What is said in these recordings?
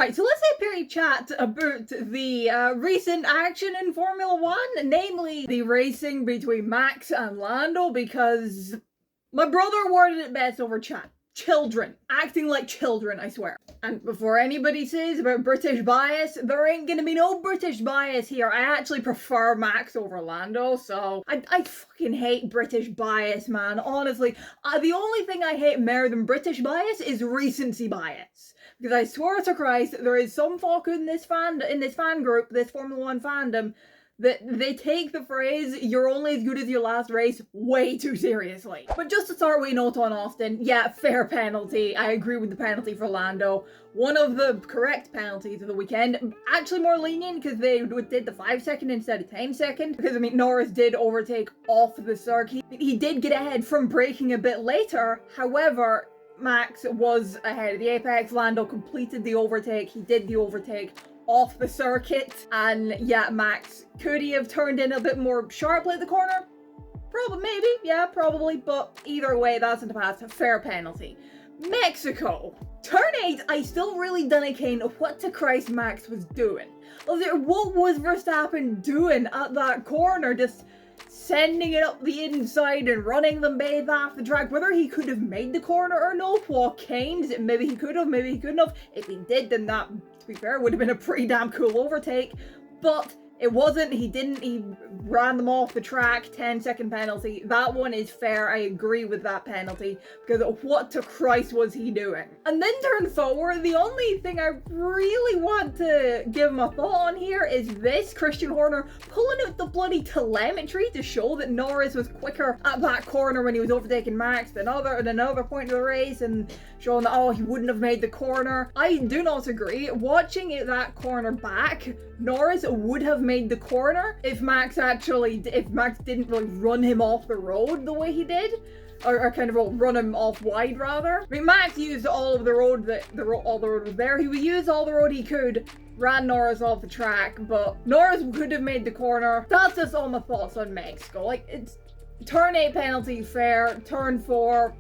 Right, so let's have a period chat about the recent action in Formula One, namely the racing between Max and Lando, because my brother worded it best over chat. Children. Acting like children, I swear. And before anybody says about British bias, there ain't gonna be no British bias here. I actually prefer Max over Lando, so I fucking hate British bias, man. Honestly, the only thing I hate more than British bias is recency bias. Because I swear to Christ, there is some folk in this fan group, this Formula One fandom, that they take the phrase, you're only as good as your last race, way too seriously. But just to start with a note on Austin, yeah, fair penalty. I agree with the penalty for Lando. One of the correct penalties of the weekend. Actually more lenient because they did the 5 second instead of 10 second. Because, I mean, Norris did overtake off the circuit. He did get ahead from braking a bit later. However, Max was ahead of the apex. Lando completed the overtake. He did the overtake off the circuit, and yeah, Max, could he have turned in a bit more sharply at the corner? Probably, maybe, yeah, probably, but either way, that's in the past. Fair penalty. Mexico. Turn 8, I still really don't ken what to Christ Max was doing. What was Verstappen doing at that corner? Just sending it up the inside and running them both off the track. Whether he could have made the corner or no, what canes? Maybe he could have, maybe he couldn't have. If he did, then that, to be fair, would have been a pretty damn cool overtake. But it wasn't. He didn't. He ran them off the track. 10-second penalty. That one is fair. I agree with that penalty. Because what to Christ was he doing? And then turn forward. The only thing I really want to give him a thought on here is this. Christian Horner pulling out the bloody telemetry to show that Norris was quicker at that corner when he was overtaking Max at another point of the race, and showing that, oh, he wouldn't have made the corner. I do not agree. Watching that corner back, Norris would have made the corner if Max didn't really run him off the road the way he did, or kind of run him off wide rather. I mean, Max used all of the road all the road was there. He would use all the road he could, ran Norris off the track, but Norris could have made the corner. That's just all my thoughts on Mexico. Like, it's turn 8 penalty, fair. Turn 4,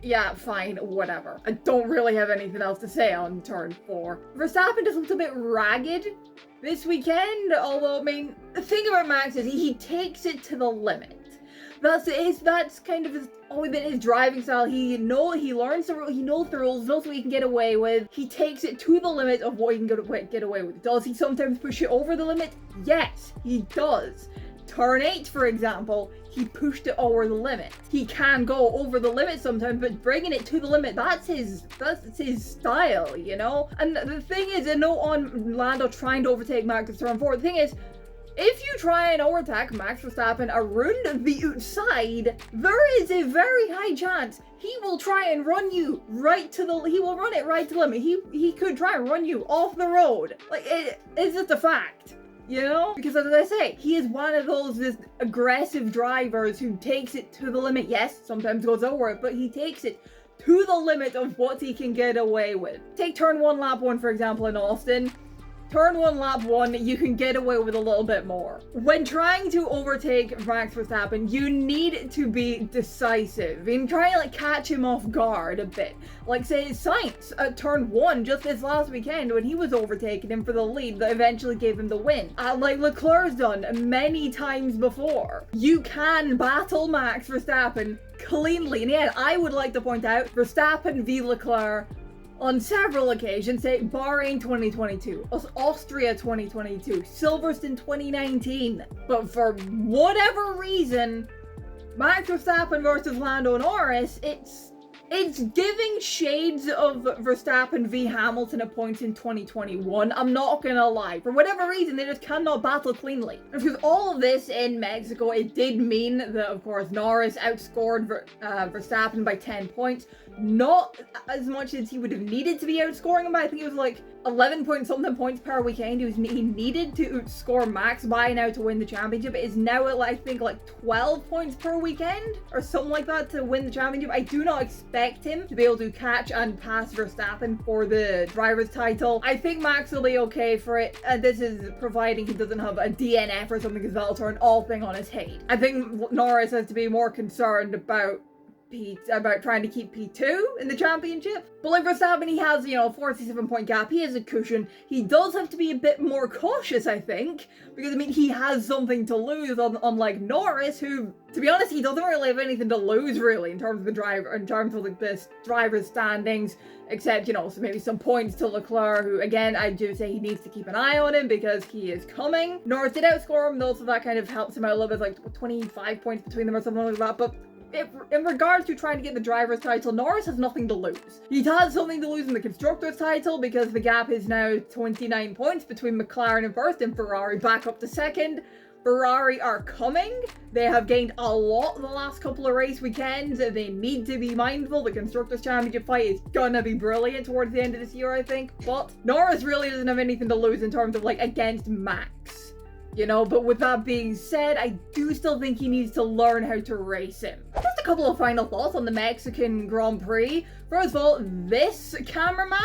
yeah, fine, whatever. I don't really have anything else to say on turn 4. Verstappen just looked a bit ragged this weekend, although, I mean, the thing about Max is he takes it to the limit. That's kind of always been his driving style. He learns the rules, he knows the rules, knows what he can get away with. He takes it to the limit of what he can get away with. Does he sometimes push it over the limit? Yes, he does. Turn 8, for example, he pushed it over the limit. He can go over the limit sometimes, but bringing it to the limit, that's his style, you know? And the thing is, a note on Lando trying to overtake Max at turn 4, the thing is, if you try and overtake Max Verstappen around the outside, there is a very high chance he will try and run you he will run it right to the limit. He could try and run you off the road. Like, it's just a fact. You know? Because as I say, he is one of those aggressive drivers who takes it to the limit. Yes, sometimes goes over it, but he takes it to the limit of what he can get away with. Take turn 1, lap 1, for example, in Austin. Turn 1, lap 1, you can get away with a little bit more. When trying to overtake Max Verstappen, you need to be decisive. In trying to catch him off guard a bit. Like, say, Sainz at turn 1 just this last weekend when he was overtaking him for the lead that eventually gave him the win. Like Leclerc's done many times before. You can battle Max Verstappen cleanly. And yet, I would like to point out, Verstappen v Leclerc on several occasions, say Bahrain 2022, Austria 2022, Silverstone 2019. But for whatever reason, Max Verstappen versus Lando Norris, it's giving shades of Verstappen v Hamilton at points in 2021. I'm not gonna lie. For whatever reason, they just cannot battle cleanly. And because all of this in Mexico, it did mean that, of course, Norris outscored Verstappen by 10 points. Not as much as he would have needed to be outscoring him by. I think it was like 11 point something points per weekend. He needed to outscore Max by now to win the championship. It is now at, I think, like 12 points per weekend or something like that to win the championship. I do not expect him to be able to catch and pass Verstappen for the driver's title. I think Max will be okay for it. This is providing he doesn't have a DNF or something, because that'll turn all thing on his head. I think Norris has to be more concerned about about trying to keep P2 in the championship. But like Verstappen, he has, you know, a 47-point gap. He has a cushion. He does have to be a bit more cautious, I think, because I mean, he has something to lose, unlike Norris, who, to be honest, he doesn't really have anything to lose, really, in terms of like this driver's standings, except, you know, so maybe some points to Leclerc, who, again, I do say he needs to keep an eye on him because he is coming. Norris did outscore him, though, so that kind of helps him out a little bit, like 25 points between them or something like that, but in regards to trying to get the driver's title, Norris has nothing to lose. He has something to lose in the constructor's title because the gap is now 29 points between McLaren in first and Ferrari back up to second. Ferrari are coming. They have gained a lot the last couple of race weekends. They need to be mindful. The Constructors' Championship fight is gonna be brilliant towards the end of this year, I think. But Norris really doesn't have anything to lose in terms of, like, against Max. You know, but with that being said, I do still think he needs to learn how to race him. Just a couple of final thoughts on the Mexican Grand Prix. First of all, this cameraman,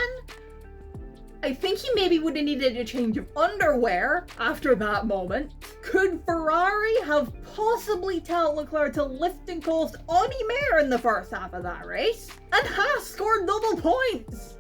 I think he maybe would have needed a change of underwear after that moment. Could Ferrari have possibly told Leclerc to lift and coast anywhere in the first half of that race? And Haas scored double points!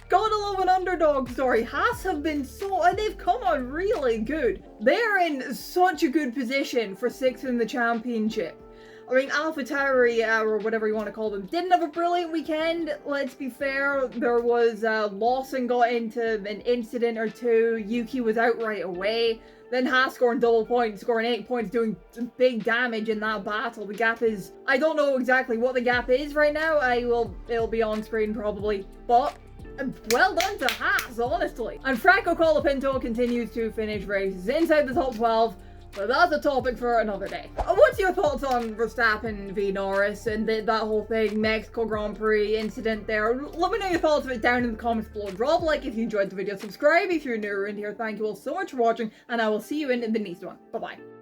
Gotta love an underdog story. Haas have been and they've come on really good. They're in such a good position for 6th in the championship. I mean, AlphaTauri, or whatever you want to call them, didn't have a brilliant weekend. Let's be fair. There was Lawson got into an incident or two. Yuki was out right away. Then Haas scoring double points, scoring 8 points, doing big damage in that battle. The gap is, I don't know exactly what the gap is right now. It'll be on screen probably, but well done to Haas, honestly. And Franco Colapinto continues to finish races inside the top 12, but that's a topic for another day. What's your thoughts on Verstappen v Norris and that whole thing, Mexico Grand Prix incident there? Let me know your thoughts of it down in the comments below. Drop a like if you enjoyed the video, subscribe if you're new around here. Thank you all so much for watching, and I will see you in the next one. Bye bye.